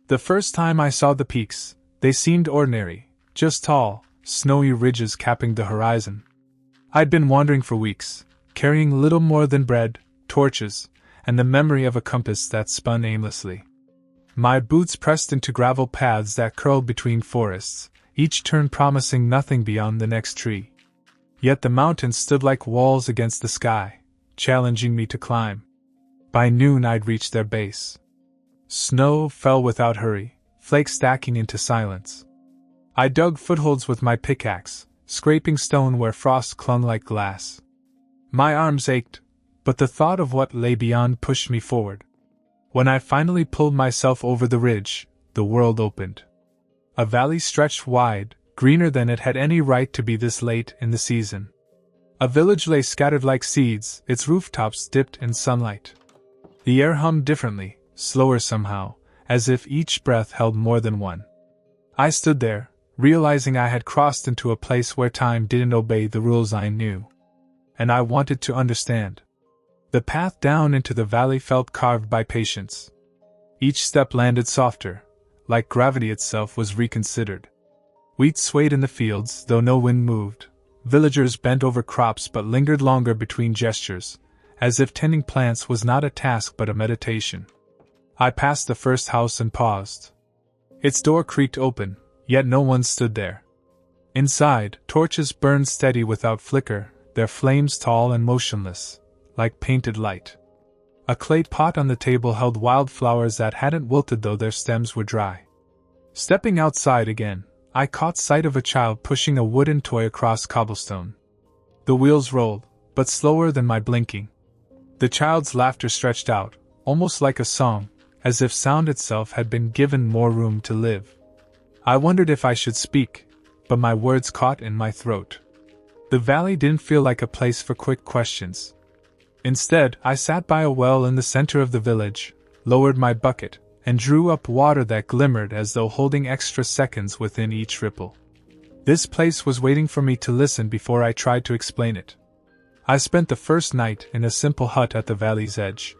The first time I saw the peaks, they seemed ordinary, just tall, snowy ridges capping the horizon. I'd been wandering for weeks, carrying little more than bread, torches, and the memory of a compass that spun aimlessly. My boots pressed into gravel paths that curled between forests, each turn promising nothing beyond the next tree. Yet the mountains stood like walls against the sky, challenging me to climb. By noon I'd reached their base. Snow fell without hurry, flakes stacking into silence. I dug footholds with my pickaxe, scraping stone where frost clung like glass. My arms ached, but the thought of what lay beyond pushed me forward. When I finally pulled myself over the ridge, the world opened. A valley stretched wide, greener than it had any right to be this late in the season. A village lay scattered like seeds, its rooftops dipped in sunlight. The air hummed differently, slower somehow, as if each breath held more than one. I stood there, realizing I had crossed into a place where time didn't obey the rules I knew. And I wanted to understand. The path down into the valley felt carved by patience. Each step landed softer, like gravity itself was reconsidered. Wheat swayed in the fields, though no wind moved. Villagers bent over crops but lingered longer between gestures, as if tending plants was not a task but a meditation. I passed the first house and paused. Its door creaked open, yet no one stood there. Inside, torches burned steady without flicker, their flames tall and motionless, like painted light. A clay pot on the table held wildflowers that hadn't wilted though their stems were dry. Stepping outside again, I caught sight of a child pushing a wooden toy across cobblestone. The wheels rolled, but slower than my blinking. The child's laughter stretched out, almost like a song, as if sound itself had been given more room to live. I wondered if I should speak, but my words caught in my throat. The valley didn't feel like a place for quick questions. Instead, I sat by a well in the center of the village, lowered my bucket, and drew up water that glimmered as though holding extra seconds within each ripple. This place was waiting for me to listen before I tried to explain it. I spent the first night in a simple hut at the valley's edge.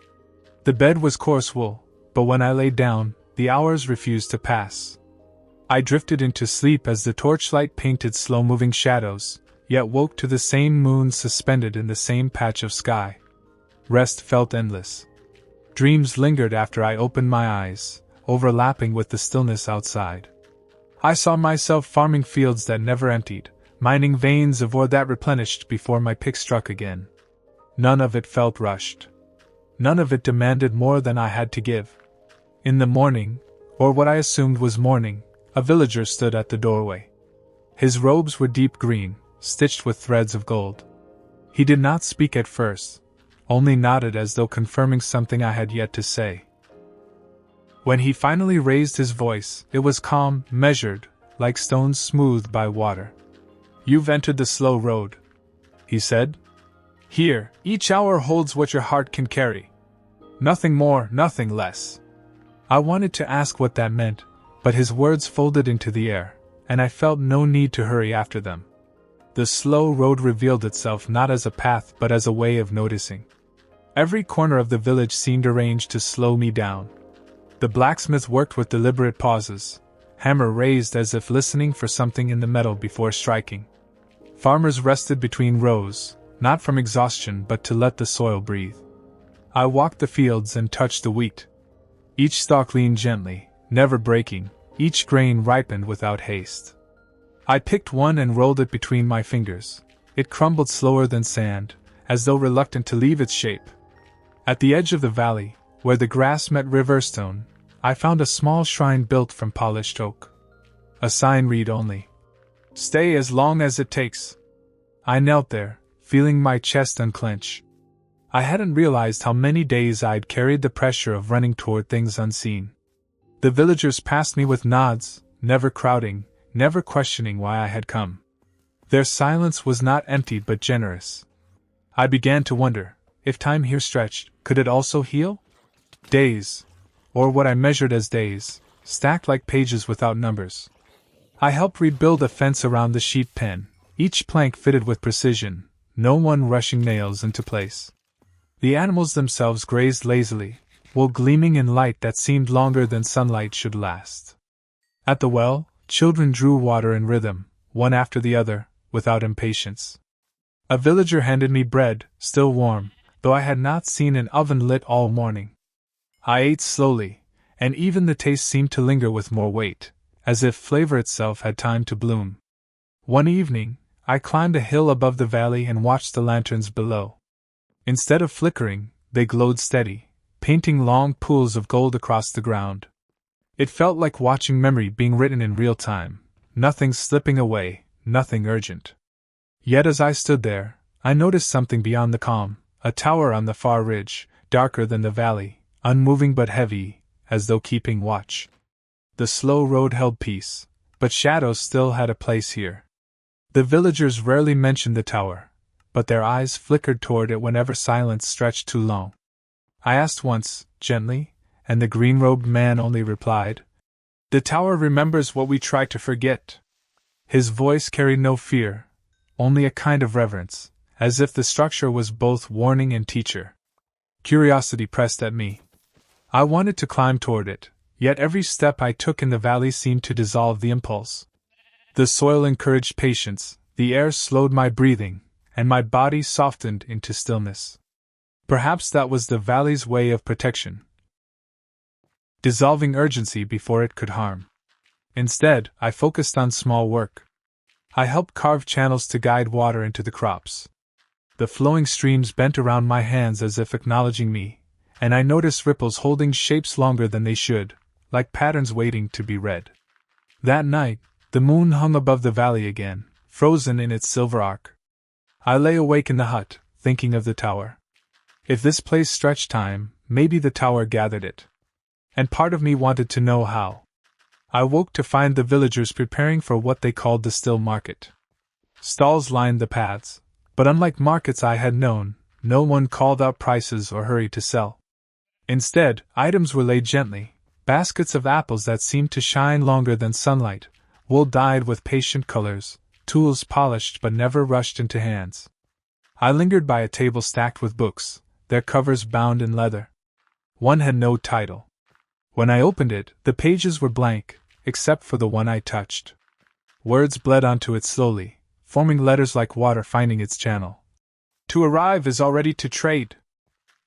The bed was coarse wool, but when I lay down, the hours refused to pass. I drifted into sleep as the torchlight painted slow-moving shadows, yet woke to the same moon suspended in the same patch of sky. Rest felt endless. Dreams lingered after I opened my eyes, overlapping with the stillness outside. I saw myself farming fields that never emptied, mining veins of ore that replenished before my pick struck again. None of it felt rushed. None of it demanded more than I had to give. In the morning, or what I assumed was morning, a villager stood at the doorway. His robes were deep green, stitched with threads of gold. He did not speak at first, only nodded as though confirming something I had yet to say. When he finally raised his voice, it was calm, measured, like stones smoothed by water. "You've entered the slow road," he said. "Here, each hour holds what your heart can carry. Nothing more, nothing less." I wanted to ask what that meant, but his words folded into the air, and I felt no need to hurry after them. The slow road revealed itself not as a path but as a way of noticing. Every corner of the village seemed arranged to slow me down. The blacksmith worked with deliberate pauses, hammer raised as if listening for something in the metal before striking. Farmers rested between rows, not from exhaustion but to let the soil breathe. I walked the fields and touched the wheat. Each stalk leaned gently, never breaking, each grain ripened without haste. I picked one and rolled it between my fingers. It crumbled slower than sand, as though reluctant to leave its shape. At the edge of the valley, where the grass met riverstone, I found a small shrine built from polished oak. A sign read only, "Stay as long as it takes." I knelt there, feeling my chest unclench. I hadn't realized how many days I'd carried the pressure of running toward things unseen. The villagers passed me with nods, never crowding, never questioning why I had come. Their silence was not empty but generous. I began to wonder, if time here stretched, could it also heal? Days, or what I measured as days, stacked like pages without numbers. I helped rebuild a fence around the sheep pen, each plank fitted with precision, no one rushing nails into place. The animals themselves grazed lazily, wool gleaming in light that seemed longer than sunlight should last. At the well, children drew water in rhythm, one after the other, without impatience. A villager handed me bread, still warm, though I had not seen an oven lit all morning. I ate slowly, and even the taste seemed to linger with more weight, as if flavor itself had time to bloom. One evening, I climbed a hill above the valley and watched the lanterns below. Instead of flickering, they glowed steady, painting long pools of gold across the ground. It felt like watching memory being written in real time, nothing slipping away, nothing urgent. Yet as I stood there, I noticed something beyond the calm, a tower on the far ridge, darker than the valley, unmoving but heavy, as though keeping watch. The slow road held peace, but shadows still had a place here. The villagers rarely mentioned the tower, but their eyes flickered toward it whenever silence stretched too long. I asked once, gently, and the green-robed man only replied, "The tower remembers what we try to forget." His voice carried no fear, only a kind of reverence, as if the structure was both warning and teacher. Curiosity pressed at me. I wanted to climb toward it, yet every step I took in the valley seemed to dissolve the impulse. The soil encouraged patience, the air slowed my breathing, and my body softened into stillness. Perhaps that was the valley's way of protection, dissolving urgency before it could harm. Instead, I focused on small work. I helped carve channels to guide water into the crops. The flowing streams bent around my hands as if acknowledging me, and I noticed ripples holding shapes longer than they should, like patterns waiting to be read. That night, the moon hung above the valley again, frozen in its silver arc. I lay awake in the hut, thinking of the tower. If this place stretched time, maybe the tower gathered it. And part of me wanted to know how. I woke to find the villagers preparing for what they called the still market. Stalls lined the paths, but unlike markets I had known, no one called out prices or hurried to sell. Instead, items were laid gently, baskets of apples that seemed to shine longer than sunlight, wool dyed with patient colors, tools polished but never rushed into hands. I lingered by a table stacked with books, their covers bound in leather. One had no title. When I opened it, the pages were blank, except for the one I touched. Words bled onto it slowly, forming letters like water finding its channel. "To arrive is already to trade."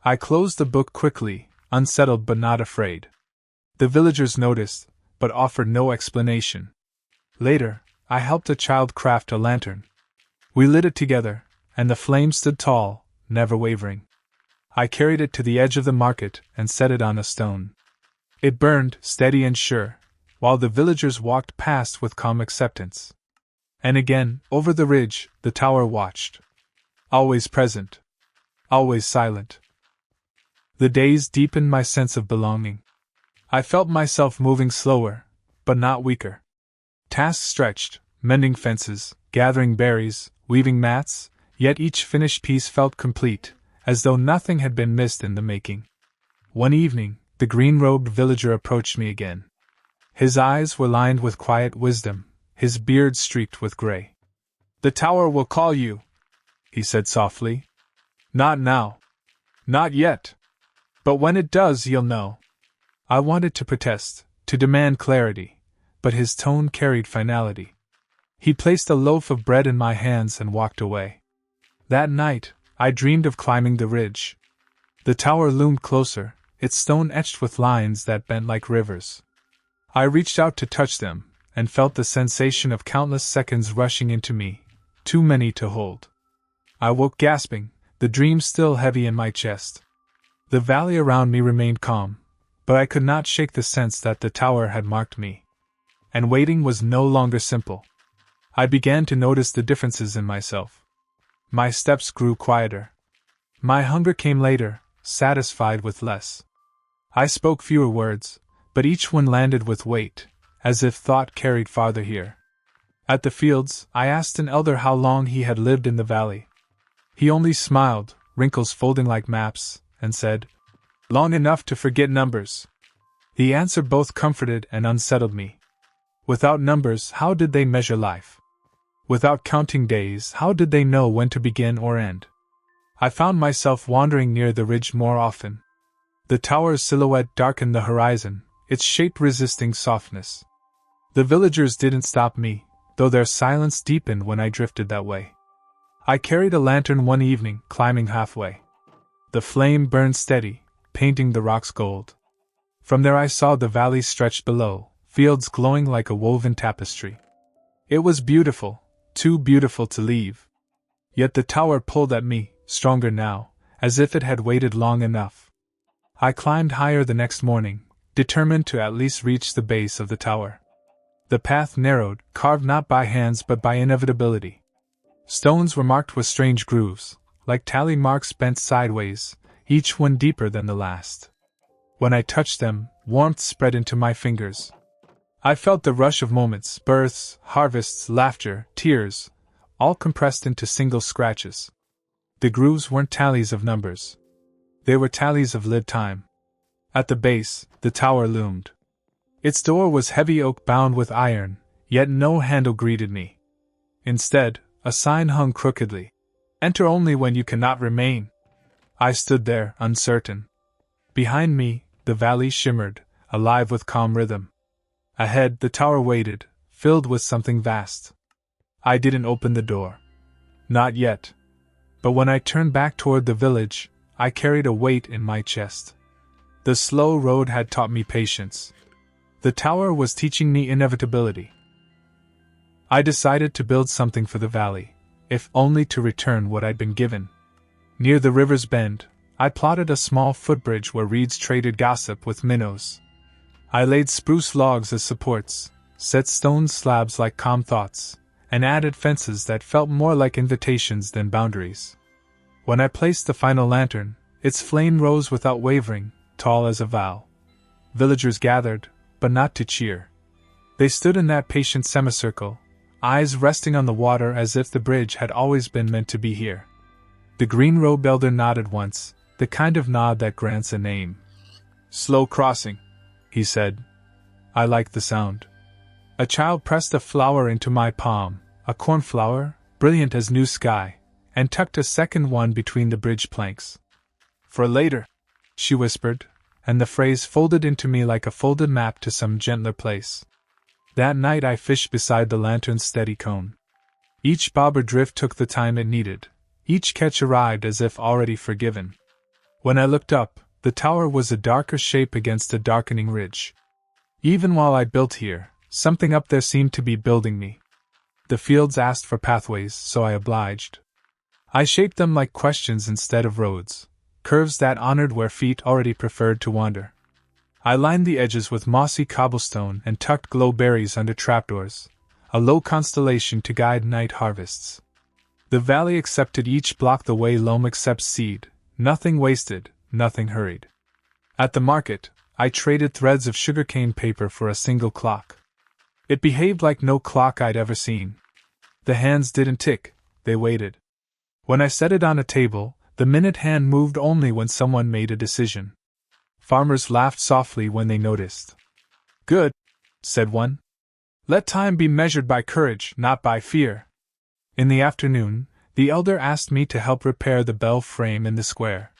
I closed the book quickly, unsettled but not afraid. The villagers noticed, but offered no explanation. Later, I helped a child craft a lantern. We lit it together, and the flame stood tall, never wavering. I carried it to the edge of the market and set it on a stone. It burned, steady and sure, while the villagers walked past with calm acceptance. And again, over the ridge, the tower watched. Always present. Always silent. The days deepened my sense of belonging. I felt myself moving slower, but not weaker. Tasks stretched, mending fences, gathering berries, weaving mats, yet each finished piece felt complete, as though nothing had been missed in the making. One evening, the green-robed villager approached me again. His eyes were lined with quiet wisdom, his beard streaked with gray. "The tower will call you," he said softly. "Not now. Not yet. But when it does, you'll know." I wanted to protest, to demand clarity, but his tone carried finality. He placed a loaf of bread in my hands and walked away. That night, I dreamed of climbing the ridge. The tower loomed closer, its stone etched with lines that bent like rivers. I reached out to touch them, and felt the sensation of countless seconds rushing into me, too many to hold. I woke gasping, the dream still heavy in my chest. The valley around me remained calm, but I could not shake the sense that the tower had marked me. And waiting was no longer simple. I began to notice the differences in myself. My steps grew quieter. My hunger came later, satisfied with less. I spoke fewer words, but each one landed with weight, as if thought carried farther here. At the fields, I asked an elder how long he had lived in the valley. He only smiled, wrinkles folding like maps, and said, "Long enough to forget numbers." The answer both comforted and unsettled me. Without numbers, how did they measure life? Without counting days, how did they know when to begin or end? I found myself wandering near the ridge more often. The tower's silhouette darkened the horizon, its shape resisting softness. The villagers didn't stop me, though their silence deepened when I drifted that way. I carried a lantern one evening, climbing halfway. The flame burned steady, painting the rocks gold. From there I saw the valley stretched below, fields glowing like a woven tapestry. It was beautiful, too beautiful to leave. Yet the tower pulled at me, stronger now, as if it had waited long enough. I climbed higher the next morning, determined to at least reach the base of the tower. The path narrowed, carved not by hands but by inevitability. Stones were marked with strange grooves, like tally marks bent sideways, each one deeper than the last. When I touched them, warmth spread into my fingers. I felt the rush of moments, births, harvests, laughter, tears, all compressed into single scratches. The grooves weren't tallies of numbers. They were tallies of lived time. At the base, the tower loomed. Its door was heavy oak bound with iron, yet no handle greeted me. Instead, a sign hung crookedly. Enter only when you cannot remain. I stood there, uncertain. Behind me, the valley shimmered, alive with calm rhythm. Ahead, the tower waited, filled with something vast. I didn't open the door. Not yet. But when I turned back toward the village, I carried a weight in my chest. The slow road had taught me patience. The tower was teaching me inevitability. I decided to build something for the valley, if only to return what I'd been given. Near the river's bend, I plotted a small footbridge where reeds traded gossip with minnows. I laid spruce logs as supports, set stone slabs like calm thoughts, and added fences that felt more like invitations than boundaries. When I placed the final lantern, its flame rose without wavering, tall as a vow. Villagers gathered, but not to cheer. They stood in that patient semicircle, eyes resting on the water as if the bridge had always been meant to be here. The green-robed elder nodded once, the kind of nod that grants a name. "Slow crossing," he said. I liked the sound. A child pressed a flower into my palm, a cornflower, brilliant as new sky, and tucked a second one between the bridge planks. "For later," she whispered, and the phrase folded into me like a folded map to some gentler place. That night I fished beside the lantern's steady cone. Each bob or drift took the time it needed. Each catch arrived as if already forgiven. When I looked up, the tower was a darker shape against a darkening ridge. Even while I built here, something up there seemed to be building me. The fields asked for pathways, so I obliged. I shaped them like questions instead of roads, curves that honored where feet already preferred to wander. I lined the edges with mossy cobblestone and tucked glow berries under trapdoors, a low constellation to guide night harvests. The valley accepted each block the way loam accepts seed, nothing wasted, nothing hurried. At the market, I traded threads of sugarcane paper for a single clock. It behaved like no clock I'd ever seen. The hands didn't tick, they waited. When I set it on a table, the minute hand moved only when someone made a decision. Farmers laughed softly when they noticed. "Good," said one. "Let time be measured by courage, not by fear." In the afternoon, the elder asked me to help repair the bell frame in the square.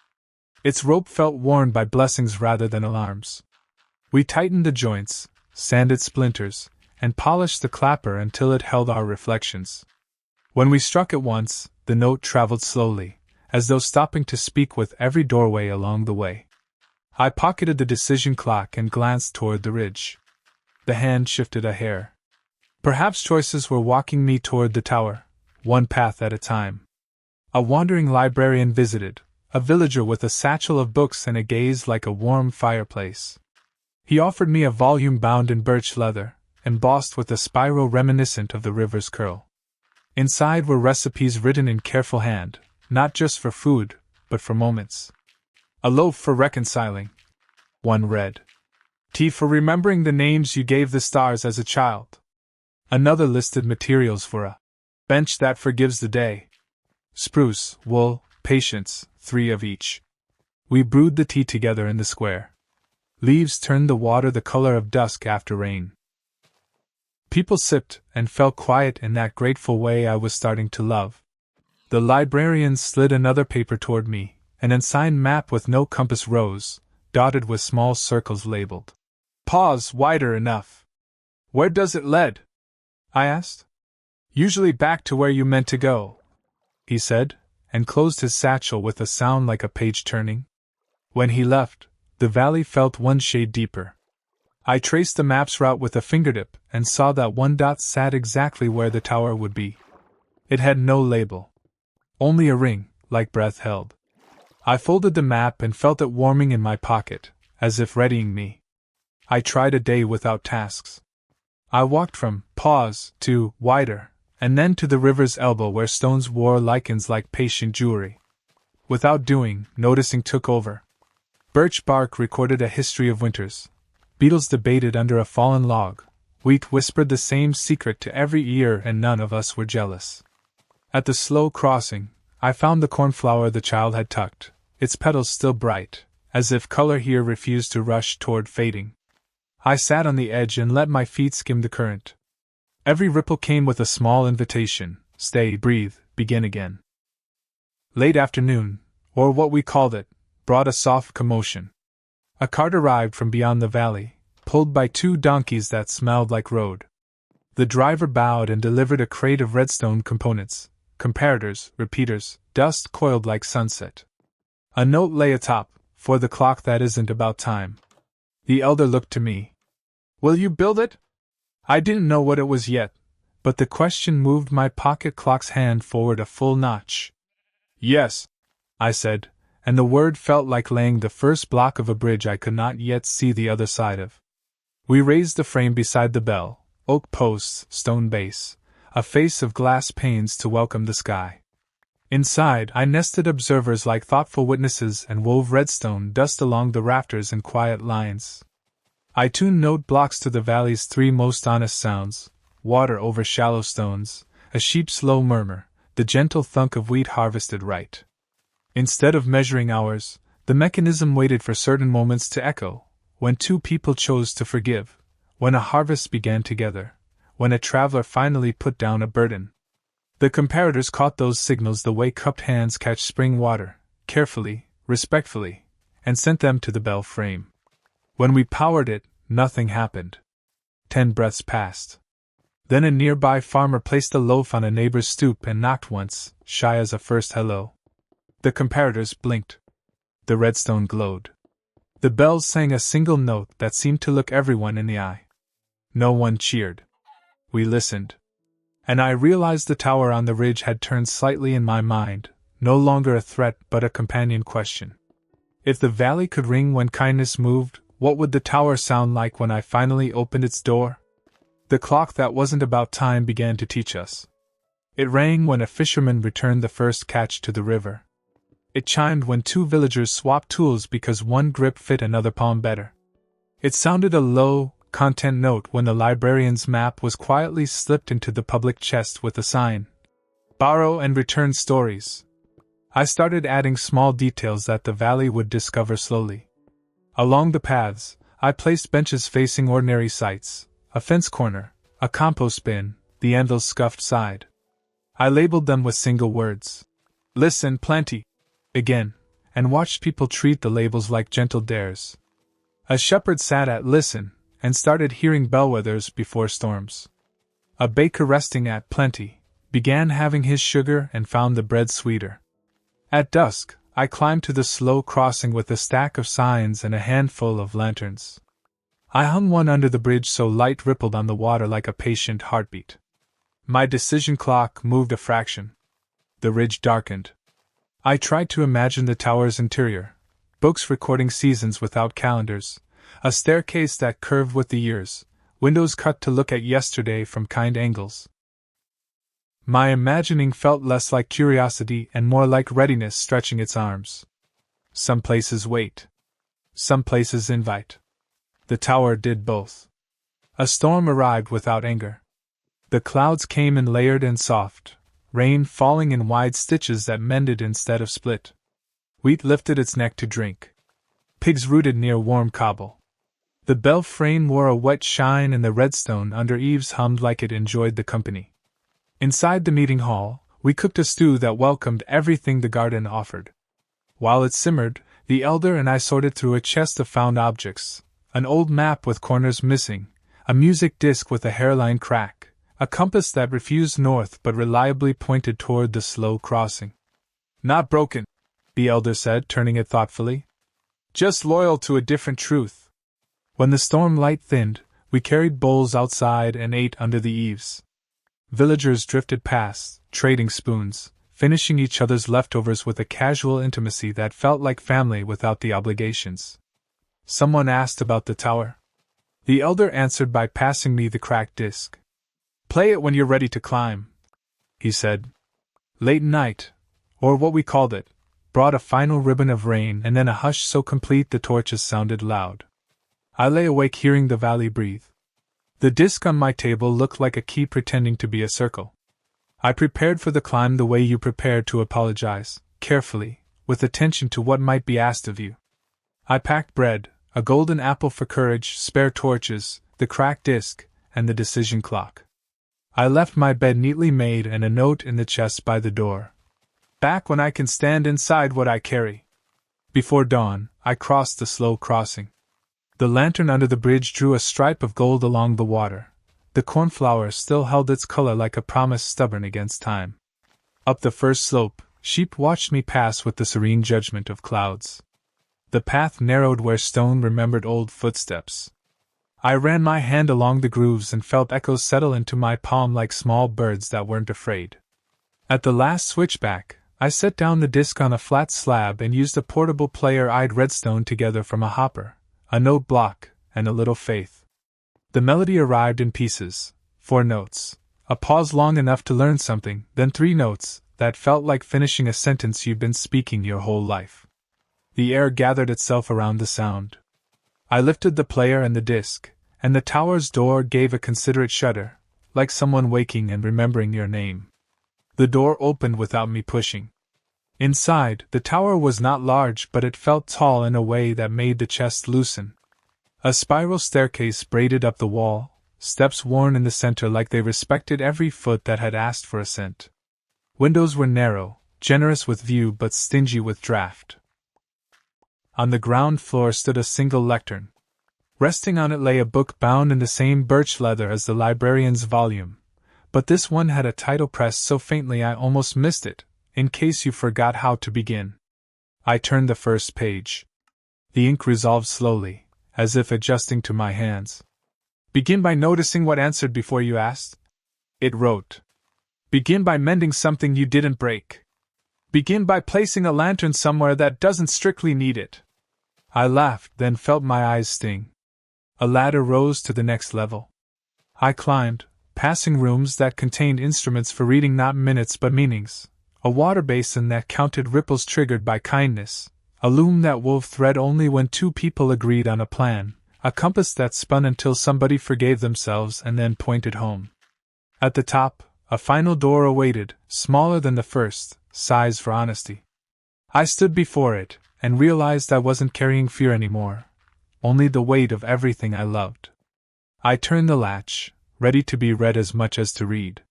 Its rope felt worn by blessings rather than alarms. We tightened the joints, sanded splinters, and polished the clapper until it held our reflections. When we struck it once, the note traveled slowly, as though stopping to speak with every doorway along the way. I pocketed the decision clock and glanced toward the ridge. The hand shifted a hair. Perhaps choices were walking me toward the tower, one path at a time. A wandering librarian visited, a villager with a satchel of books and a gaze like a warm fireplace. He offered me a volume bound in birch leather, embossed with a spiral reminiscent of the river's curl. Inside were recipes written in careful hand, not just for food, but for moments. "A loaf for reconciling," one read. "Tea for remembering the names you gave the stars as a child." Another listed materials for a bench that forgives the day. Spruce, wool, patience, 3 of each. We brewed the tea together in the square. Leaves turned the water the color of dusk after rain. People sipped and felt quiet in that grateful way I was starting to love. The librarian slid another paper toward me, an unsigned map with no compass rose, dotted with small circles labeled. Pause wider enough. Where does it lead? I asked. Usually back to where you meant to go, he said, and closed his satchel with a sound like a page turning. When he left, the valley felt one shade deeper. I traced the map's route with a fingertip and saw that one dot sat exactly where the tower would be. It had no label. Only a ring, like breath held. I folded the map and felt it warming in my pocket, as if readying me. I tried a day without tasks. I walked from pause to wider, and then to the river's elbow where stones wore lichens like patient jewelry. Without doing, noticing took over. Birch bark recorded a history of winters. Beetles debated under a fallen log. Wheat whispered the same secret to every ear, and none of us were jealous. At the slow crossing, I found the cornflower the child had tucked, its petals still bright, as if color here refused to rush toward fading. I sat on the edge and let my feet skim the current. Every ripple came with a small invitation: stay, breathe, begin again. Late afternoon, or what we called it, brought a soft commotion. A cart arrived from beyond the valley, pulled by 2 donkeys that smelled like road. The driver bowed and delivered a crate of redstone components, comparators, repeaters, dust coiled like sunset. A note lay atop, for the clock that isn't about time. The elder looked to me. Will you build it? I didn't know what it was yet, but the question moved my pocket clock's hand forward a full notch. Yes, I said, and the word felt like laying the first block of a bridge I could not yet see the other side of. We raised the frame beside the bell, oak posts, stone base, a face of glass panes to welcome the sky. Inside, I nested observers like thoughtful witnesses and wove redstone dust along the rafters in quiet lines. I tuned note blocks to the valley's 3 most honest sounds: water over shallow stones, a sheep's low murmur, the gentle thunk of wheat harvested right. Instead of measuring hours, the mechanism waited for certain moments to echo: when 2 people chose to forgive, when a harvest began together, when a traveler finally put down a burden. The comparators caught those signals the way cupped hands catch spring water, carefully, respectfully, and sent them to the bell frame. When we powered it, nothing happened. 10 breaths passed. Then a nearby farmer placed a loaf on a neighbor's stoop and knocked once, shy as a first hello. The comparators blinked. The redstone glowed. The bells sang a single note that seemed to look everyone in the eye. No one cheered. We listened. And I realized the tower on the ridge had turned slightly in my mind, no longer a threat but a companion question. If the valley could ring when kindness moved, what would the tower sound like when I finally opened its door? The clock that wasn't about time began to teach us. It rang when a fisherman returned the first catch to the river. It chimed when 2 villagers swapped tools because one grip fit another palm better. It sounded a low, content note when the librarian's map was quietly slipped into the public chest with a sign: borrow and return stories. I started adding small details that the valley would discover slowly. Along the paths, I placed benches facing ordinary sights: a fence corner, a compost bin, the anvil's scuffed side. I labeled them with single words: listen, plenty, again, and watched people treat the labels like gentle dares. A shepherd sat at listen, and started hearing bellwethers before storms. A baker resting at plenty began having his sugar and found the bread sweeter. At dusk, I climbed to the slow crossing with a stack of signs and a handful of lanterns. I hung one under the bridge so light rippled on the water like a patient heartbeat. My decision clock moved a fraction. The ridge darkened. I tried to imagine the tower's interior: books recording seasons without calendars, a staircase that curved with the years, windows cut to look at yesterday from kind angles. My imagining felt less like curiosity and more like readiness stretching its arms. Some places wait. Some places invite. The tower did both. A storm arrived without anger. The clouds came in layered and soft, rain falling in wide stitches that mended instead of split. Wheat lifted its neck to drink. Pigs rooted near warm cobble. The bell frame wore a wet shine and the redstone under eaves hummed like it enjoyed the company. Inside the meeting hall, we cooked a stew that welcomed everything the garden offered. While it simmered, The elder and I sorted through a chest of found objects: an old map with corners missing, a music disc with a hairline crack, a compass that refused north but reliably pointed toward the slow crossing. "Not broken," the elder said, turning it thoughtfully. "Just loyal to a different truth." When the storm light thinned, we carried bowls outside and ate under the eaves. Villagers drifted past, trading spoons, finishing each other's leftovers with a casual intimacy that felt like family without the obligations. Someone asked about the tower. The elder answered by passing me the cracked disc. "Play it when you're ready to climb," he said. Late night, or what we called it, brought a final ribbon of rain and then a hush so complete the torches sounded loud. I lay awake hearing the valley breathe. The disc on my table looked like a key pretending to be a circle. I prepared for the climb the way you prepare to apologize, carefully, with attention to what might be asked of you. I packed bread, a golden apple for courage, spare torches, the cracked disc, and the decision clock. I left my bed neatly made and a note in the chest by the door. "Back when I can stand inside what I carry." Before dawn, I crossed the slow crossing. The lantern under the bridge drew a stripe of gold along the water. The cornflower still held its color like a promise stubborn against time. Up the first slope, sheep watched me pass with the serene judgment of clouds. The path narrowed where stone remembered old footsteps. I ran my hand along the grooves and felt echoes settle into my palm like small birds that weren't afraid. At the last switchback, I set down the disc on a flat slab and used a portable player I'd redstone together from a hopper, a note block, and a little faith. The melody arrived in pieces: 4 notes, a pause long enough to learn something, then 3 notes that felt like finishing a sentence you've been speaking your whole life. The air gathered itself around the sound. I lifted the player and the disc, and the tower's door gave a considerate shudder, like someone waking and remembering your name. The door opened without me pushing. Inside, the tower was not large, but it felt tall in a way that made the chest loosen. A spiral staircase braided up the wall, steps worn in the center like they respected every foot that had asked for ascent. Windows were narrow, generous with view but stingy with draught. On the ground floor stood a single lectern. Resting on it lay a book bound in the same birch leather as the librarian's volume, but this one had a title pressed so faintly I almost missed it, in case you forgot how to begin. I turned the first page. The ink resolved slowly, as if adjusting to my hands. "Begin by noticing what answered before you asked," it wrote. "Begin by mending something you didn't break. Begin by placing a lantern somewhere that doesn't strictly need it." I laughed, then felt my eyes sting. A ladder rose to the next level. I climbed, passing rooms that contained instruments for reading not minutes but meanings, a water basin that counted ripples triggered by kindness, a loom that wove thread only when 2 people agreed on a plan, a compass that spun until somebody forgave themselves and then pointed home. At the top, a final door awaited, smaller than the first, size for honesty. I stood before it, and realized I wasn't carrying fear anymore, only the weight of everything I loved. I turned the latch, ready to be read as much as to read.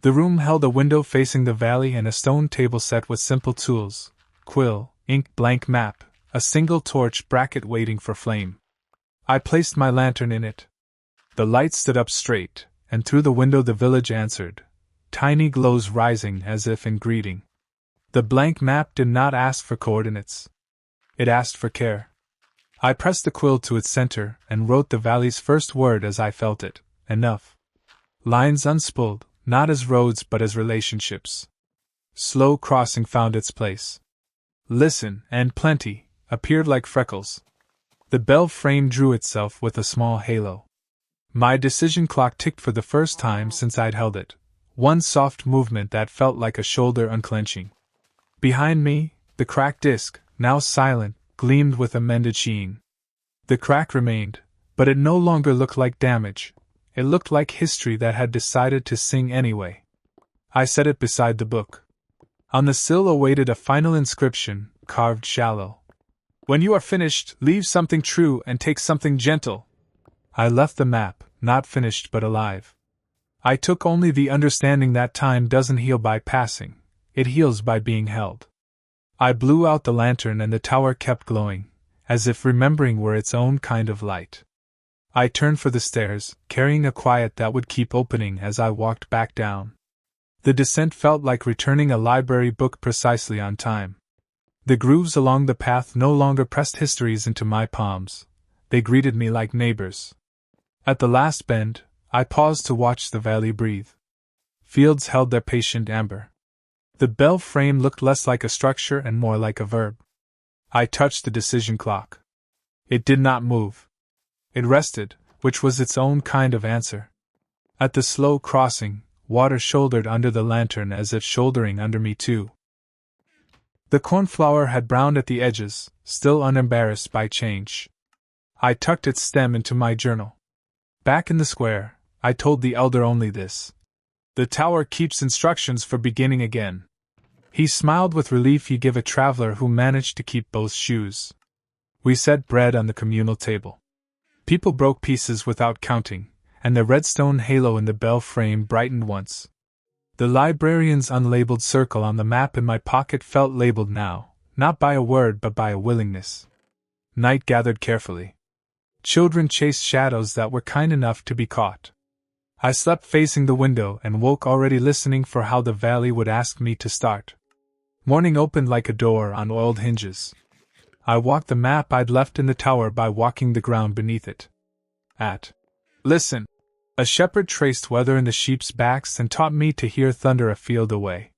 The room held a window facing the valley and a stone table set with simple tools: quill, ink, blank map, a single torch bracket waiting for flame. I placed my lantern in it. The light stood up straight, and through the window the village answered, tiny glows rising as if in greeting. The blank map did not ask for coordinates. It asked for care. I pressed the quill to its center and wrote the valley's first word as I felt it: enough. Lines unspooled, not as roads but as relationships. Slow crossing found its place. Listen and plenty appeared like freckles. The bell frame drew itself with a small halo. My decision clock ticked for the first time since I'd held it, one soft movement that felt like a shoulder unclenching. Behind me, the cracked disc, now silent, gleamed with a mended sheen. The crack remained, but it no longer looked like damage. It looked like history that had decided to sing anyway. I set it beside the book. On the sill awaited a final inscription, carved shallow. "When you are finished, leave something true and take something gentle." I left the map, not finished but alive. I took only the understanding that time doesn't heal by passing, it heals by being held. I blew out the lantern and the tower kept glowing, as if remembering were its own kind of light. I turned for the stairs, carrying a quiet that would keep opening as I walked back down. The descent felt like returning a library book precisely on time. The grooves along the path no longer pressed histories into my palms. They greeted me like neighbors. At the last bend, I paused to watch the valley breathe. Fields held their patient amber. The bell frame looked less like a structure and more like a verb. I touched the decision clock. It did not move. It rested, which was its own kind of answer. At the slow crossing, water shouldered under the lantern as if shouldering under me too. The cornflower had browned at the edges, still unembarrassed by change. I tucked its stem into my journal. Back in the square, I told the elder only this. The tower keeps instructions for beginning again. He smiled with relief you give a traveler who managed to keep both shoes. We set bread on the communal table. People broke pieces without counting, and the redstone halo in the bell frame brightened once. The librarian's unlabeled circle on the map in my pocket felt labeled now, not by a word but by a willingness. Night gathered carefully. Children chased shadows that were kind enough to be caught. I slept facing the window and woke already listening for how the valley would ask me to start. Morning opened like a door on oiled hinges. I walked the map I'd left in the tower by walking the ground beneath it. Listen! A shepherd traced weather in the sheep's backs and taught me to hear thunder a field away.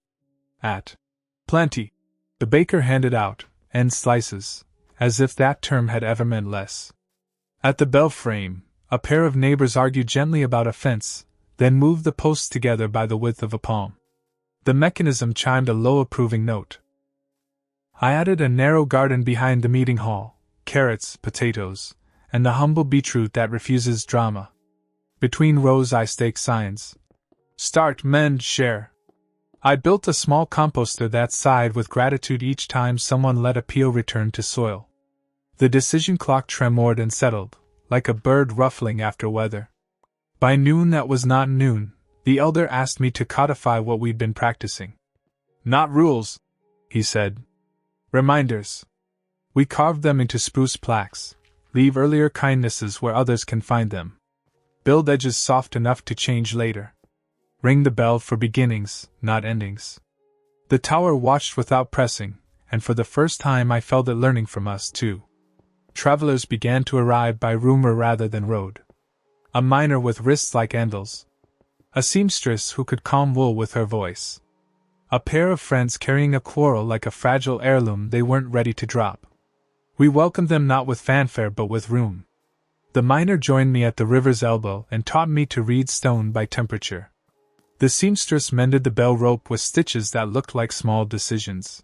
Plenty! The baker handed out, end slices, as if that term had ever meant less. At the bell frame, a pair of neighbors argued gently about a fence, then moved the posts together by the width of a palm. The mechanism chimed a low approving note. I added a narrow garden behind the meeting hall, carrots, potatoes, and the humble beetroot that refuses drama. Between rows I staked signs. Start, mend, share. I built a small composter that sighed with gratitude each time someone let a peel return to soil. The decision clock tremored and settled, like a bird ruffling after weather. By noon that was not noon, the elder asked me to codify what we'd been practicing. Not rules, he said. Reminders. We carved them into spruce plaques. Leave earlier kindnesses where others can find them. Build edges soft enough to change later. Ring the bell for beginnings, not endings. The tower watched without pressing, and for the first time I felt it learning from us too. Travelers began to arrive by rumor rather than road. A miner with wrists like anvils. A seamstress who could calm wool with her voice. A pair of friends carrying a quarrel like a fragile heirloom they weren't ready to drop. We welcomed them not with fanfare but with room. The miner joined me at the river's elbow and taught me to read stone by temperature. The seamstress mended the bell rope with stitches that looked like small decisions.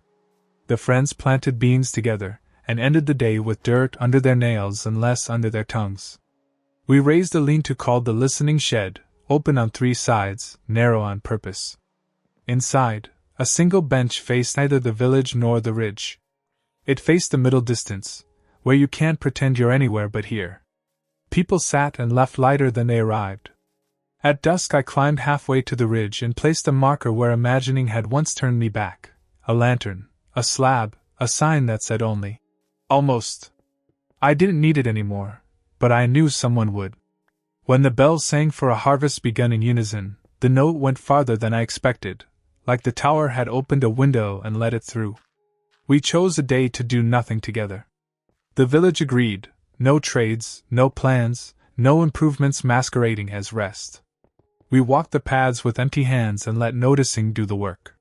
The friends planted beans together, and ended the day with dirt under their nails and less under their tongues. We raised a lean-to called the listening shed, open on 3 sides, narrow on purpose. Inside, a single bench faced neither the village nor the ridge. It faced the middle distance, where you can't pretend you're anywhere but here. People sat and left lighter than they arrived. At dusk I climbed halfway to the ridge and placed a marker where imagining had once turned me back. A lantern, a slab, a sign that said only, almost. I didn't need it anymore, but I knew someone would. When the bells sang for a harvest begun in unison, the note went farther than I expected, like the tower had opened a window and let it through. We chose a day to do nothing together. The village agreed, no trades, no plans, no improvements masquerading as rest. We walked the paths with empty hands and let noticing do the work.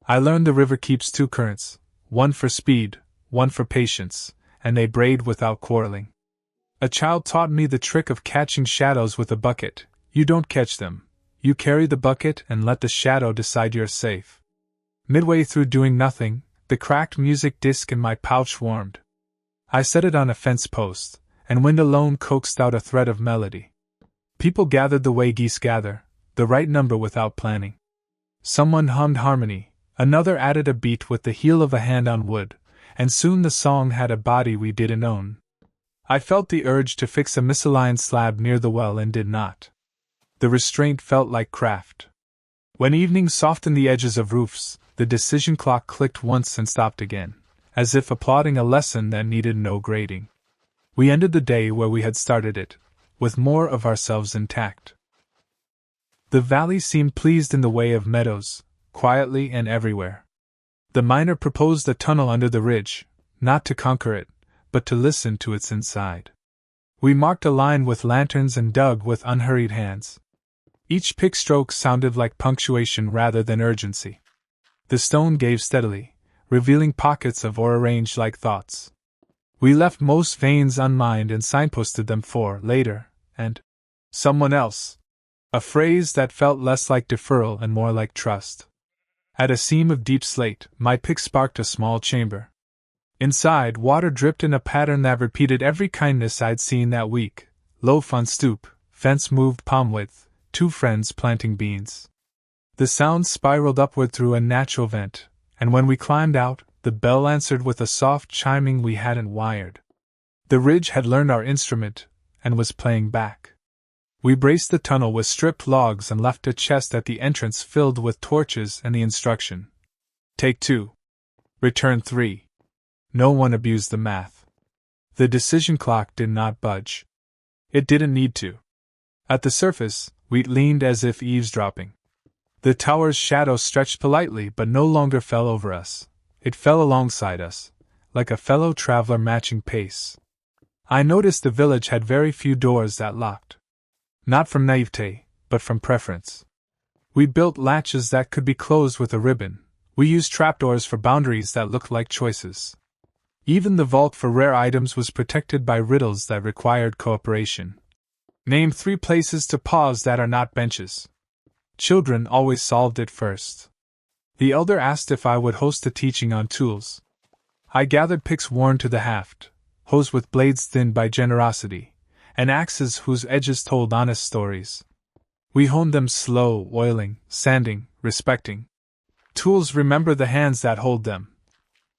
I learned the river keeps 2 currents, one for speed, one for patience, and they braid without quarreling. A child taught me the trick of catching shadows with a bucket. You don't catch them. You carry the bucket and let the shadow decide you're safe. Midway through doing nothing, the cracked music disc in my pouch warmed. I set it on a fence post, and wind alone coaxed out a thread of melody. People gathered the way geese gather, the right number without planning. Someone hummed harmony, another added a beat with the heel of a hand on wood, and soon the song had a body we didn't own. I felt the urge to fix a misaligned slab near the well and did not. The restraint felt like craft. When evening softened the edges of roofs, The decision clock clicked once and stopped again, as if applauding a lesson that needed no grading. We ended the day where we had started it, with more of ourselves intact. The valley seemed pleased in the way of meadows, quietly and everywhere. The miner proposed a tunnel under the ridge, not to conquer it, but to listen to its inside. We marked a line with lanterns and dug with unhurried hands. Each pick stroke sounded like punctuation rather than urgency. The stone gave steadily, revealing pockets of ore arranged like thoughts. We left most veins unmined and signposted them for later, and someone else. A phrase that felt less like deferral and more like trust. At a seam of deep slate, my pick sparked a small chamber. Inside, water dripped in a pattern that repeated every kindness I'd seen that week. Loaf on stoop, fence moved palm width, 2 friends planting beans. The sound spiraled upward through a natural vent, and when we climbed out, the bell answered with a soft chiming we hadn't wired. The ridge had learned our instrument, and was playing back. We braced the tunnel with stripped logs and left a chest at the entrance filled with torches and the instruction. Take 2. Return 3. No one abused the math. The decision clock did not budge. It didn't need to. At the surface, we leaned as if eavesdropping. The tower's shadow stretched politely but no longer fell over us. It fell alongside us, like a fellow traveler matching pace. I noticed the village had very few doors that locked. Not from naivete, but from preference. We built latches that could be closed with a ribbon. We used trapdoors for boundaries that looked like choices. Even the vault for rare items was protected by riddles that required cooperation. Name 3 places to pause that are not benches. Children always solved it first. The elder asked if I would host a teaching on tools. I gathered picks worn to the haft, hoes with blades thinned by generosity, and axes whose edges told honest stories. We honed them slow, oiling, sanding, respecting. Tools remember the hands that hold them,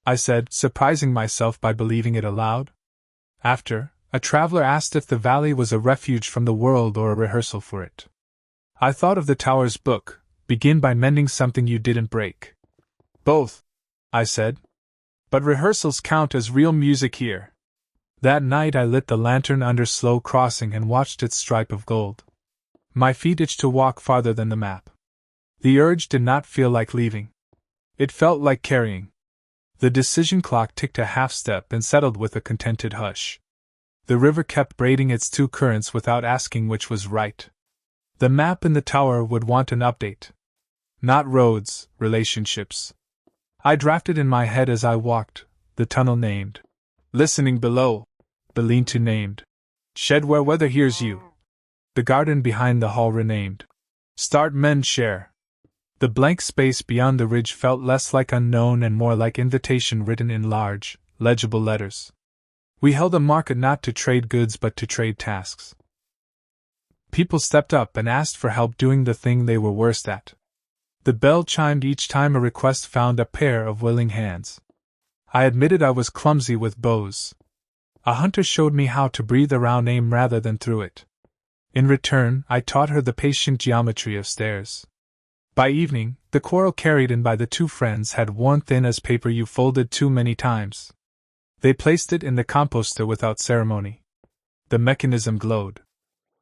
I said, surprising myself by believing it aloud. After, a traveler asked if the valley was a refuge from the world or a rehearsal for it. I thought of the tower's book, begin by mending something you didn't break. Both, I said. But rehearsals count as real music here. That night I lit the lantern under Slow Crossing and watched its stripe of gold. My feet itched to walk farther than the map. The urge did not feel like leaving. It felt like carrying. The decision clock ticked a half step and settled with a contented hush. The river kept braiding its 2 currents without asking which was right. The map in the tower would want an update. Not roads, relationships. I drafted in my head as I walked, the tunnel named. Listening below. The lean-to named. Shed where weather hears you. The garden behind the hall renamed. Start men share. The blank space beyond the ridge felt less like unknown and more like invitation written in large, legible letters. We held a market not to trade goods but to trade tasks. People stepped up and asked for help doing the thing they were worst at. The bell chimed each time a request found a pair of willing hands. I admitted I was clumsy with bows. A hunter showed me how to breathe around aim rather than through it. In return, I taught her the patient geometry of stairs. By evening, the quarrel carried in by the 2 friends had worn thin as paper you folded too many times. They placed it in the composter without ceremony. The mechanism glowed.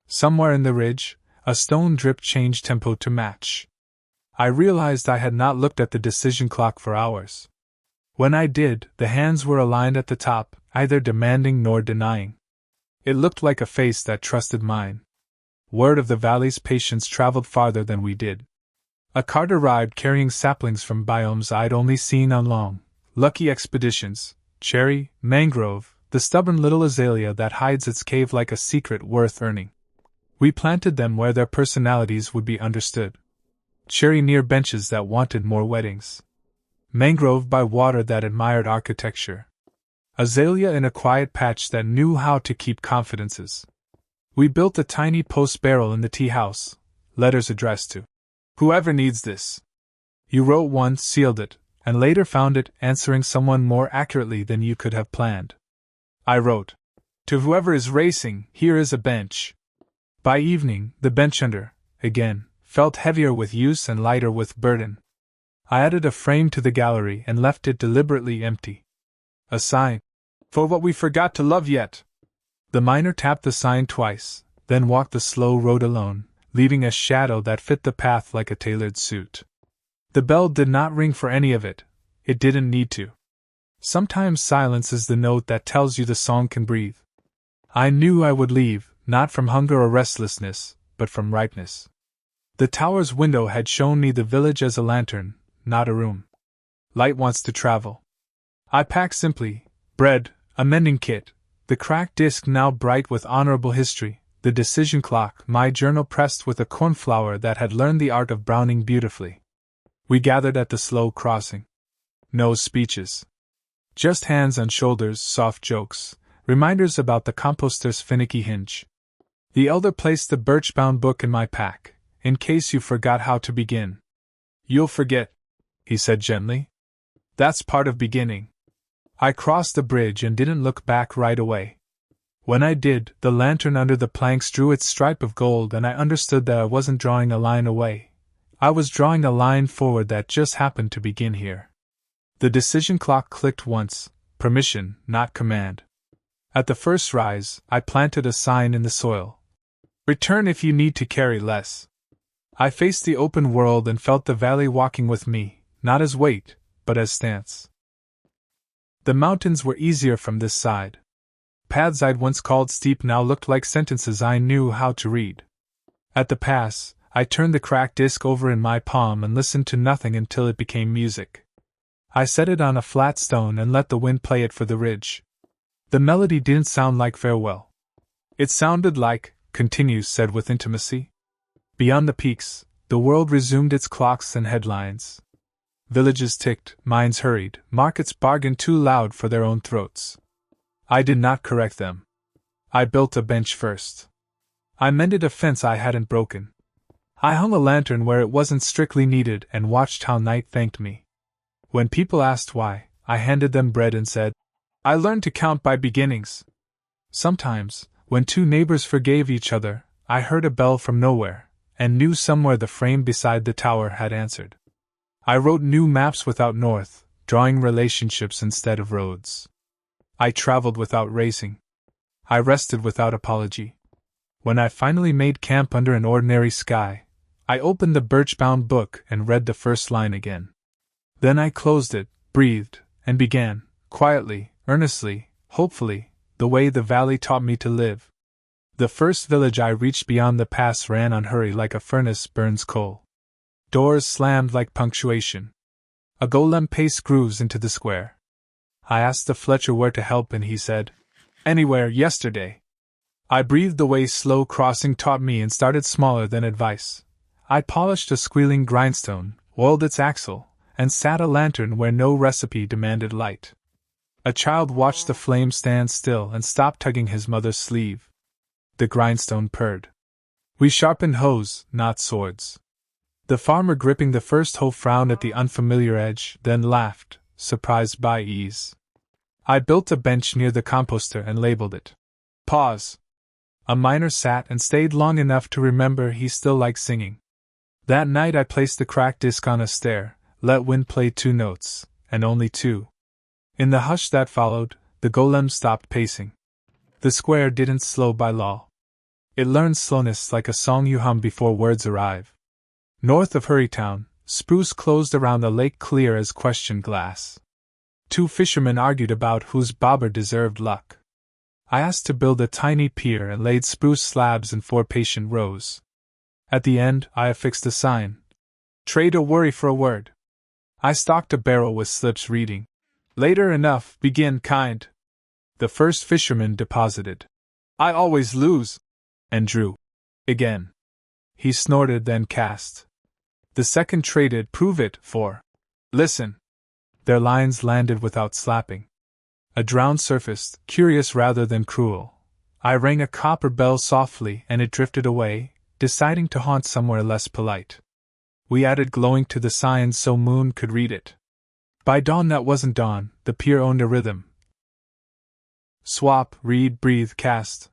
Somewhere in the ridge, a stone drip changed tempo to match. I realized I had not looked at the decision clock for hours. When I did, the hands were aligned at the top, neither demanding nor denying. It looked like a face that trusted mine. Word of the valley's patience traveled farther than we did. A cart arrived carrying saplings from biomes I'd only seen on long, lucky expeditions: cherry, mangrove, the stubborn little azalea that hides its cave like a secret worth earning. We planted them where their personalities would be understood. Cherry near benches that wanted more weddings. Mangrove by water that admired architecture. Azalea in a quiet patch that knew how to keep confidences. We built a tiny post barrel in the tea house, letters addressed to whoever needs this. You wrote one, sealed it, and later found it answering someone more accurately than you could have planned. I wrote, to whoever is racing, here is a bench. By evening, the bench under, again, felt heavier with use and lighter with burden. I added a frame to the gallery and left it deliberately empty. A sign. For what we forgot to love yet. The miner tapped the sign twice, then walked the slow road alone, leaving a shadow that fit the path like a tailored suit. The bell did not ring for any of it. It didn't need to. Sometimes silence is the note that tells you the song can breathe. I knew I would leave, not from hunger or restlessness, but from ripeness. The tower's window had shown me the village as a lantern, not a room. Light wants to travel. I packed simply: bread, a mending kit, the cracked disc now bright with honorable history, the decision clock, my journal pressed with a cornflower that had learned the art of browning beautifully. We gathered at the slow crossing. No speeches. Just hands on shoulders, soft jokes, reminders about the composter's finicky hinge. The elder placed the birch-bound book in my pack, in case you forgot how to begin. You'll forget, he said gently. That's part of beginning. I crossed the bridge and didn't look back right away. When I did, the lantern under the planks drew its stripe of gold, and I understood that I wasn't drawing a line away. I was drawing a line forward that just happened to begin here. The decision clock clicked once, permission, not command. At the first rise, I planted a sign in the soil. Return if you need to carry less. I faced the open world and felt the valley walking with me, not as weight, but as stance. The mountains were easier from this side. Paths I'd once called steep now looked like sentences I knew how to read. At the pass, I turned the cracked disc over in my palm and listened to nothing until it became music. I set it on a flat stone and let the wind play it for the ridge. The melody didn't sound like farewell. It sounded like, continue said with intimacy. Beyond the peaks, the world resumed its clocks and headlines. Villages ticked, mines hurried, markets bargained too loud for their own throats. I did not correct them. I built a bench first. I mended a fence I hadn't broken. I hung a lantern where it wasn't strictly needed and watched how night thanked me. When people asked why, I handed them bread and said, I learned to count by beginnings. Sometimes, when two neighbors forgave each other, I heard a bell from nowhere, and knew somewhere the frame beside the tower had answered. I wrote new maps without north, drawing relationships instead of roads. I traveled without racing. I rested without apology. When I finally made camp under an ordinary sky, I opened the birch-bound book and read the first line again. Then I closed it, breathed, and began, quietly, earnestly, hopefully, the way the valley taught me to live. The first village I reached beyond the pass ran on hurry like a furnace burns coal. Doors slammed like punctuation. A golem paced grooves into the square. I asked the Fletcher where to help and he said, Anywhere, yesterday. I breathed the way slow crossing taught me and started smaller than advice. I polished a squealing grindstone, oiled its axle, and sat a lantern where no recipe demanded light. A child watched the flame stand still and stopped tugging his mother's sleeve. The grindstone purred. We sharpened hoes, not swords. The farmer gripping the first hoe frowned at the unfamiliar edge, then laughed, surprised by ease. I built a bench near the composter and labeled it. Pause. A miner sat and stayed long enough to remember he still liked singing. That night I placed the cracked disc on a stair, let wind play 2 notes, and only 2. In the hush that followed, the golem stopped pacing. The square didn't slow by law. It learned slowness like a song you hum before words arrive. North of Hurrytown, spruce closed around a lake clear as questioned glass. 2 fishermen argued about whose bobber deserved luck. I asked to build a tiny pier and laid spruce slabs in 4 patient rows. At the end, I affixed a sign. Trade a worry for a word. I stocked a barrel with slips reading, Later enough, begin kind. The first fisherman deposited. I always lose. And drew. Again. He snorted, then cast. The second traded, prove it, for. Listen. Their lines landed without slapping. A drown surfaced, curious rather than cruel. I rang a copper bell softly and it drifted away, deciding to haunt somewhere less polite. We added glowing to the sign so Moon could read it. By dawn that wasn't dawn, the pier owned a rhythm. Swap, read, breathe, cast.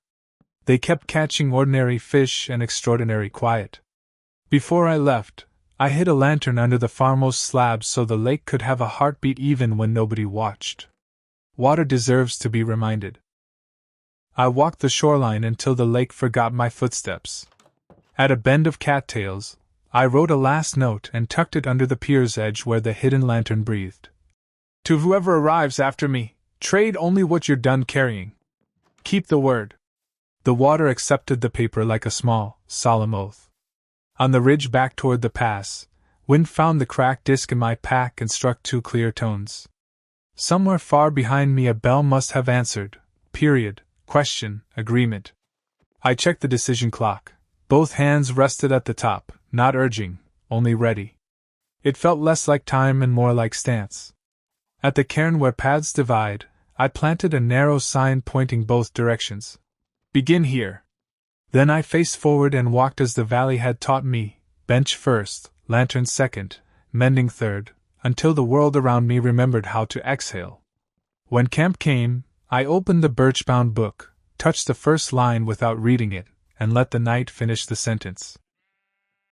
They kept catching ordinary fish and extraordinary quiet. Before I left, I hid a lantern under the farmhouse slabs so the lake could have a heartbeat even when nobody watched. Water deserves to be reminded. I walked the shoreline until the lake forgot my footsteps. At a bend of cattails, I wrote a last note and tucked it under the pier's edge where the hidden lantern breathed. To whoever arrives after me, trade only what you're done carrying. Keep the word. The water accepted the paper like a small, solemn oath. On the ridge back toward the pass, wind found the cracked disc in my pack and struck two clear tones. Somewhere far behind me a bell must have answered, period, question, agreement. I checked the decision clock. Both hands rested at the top, not urging, only ready. It felt less like time and more like stance. At the cairn where paths divide, I planted a narrow sign pointing both directions. Begin here. Then I faced forward and walked as the valley had taught me, bench first, lantern second, mending third, until the world around me remembered how to exhale. When camp came, I opened the birch-bound book, touched the first line without reading it, and let the night finish the sentence.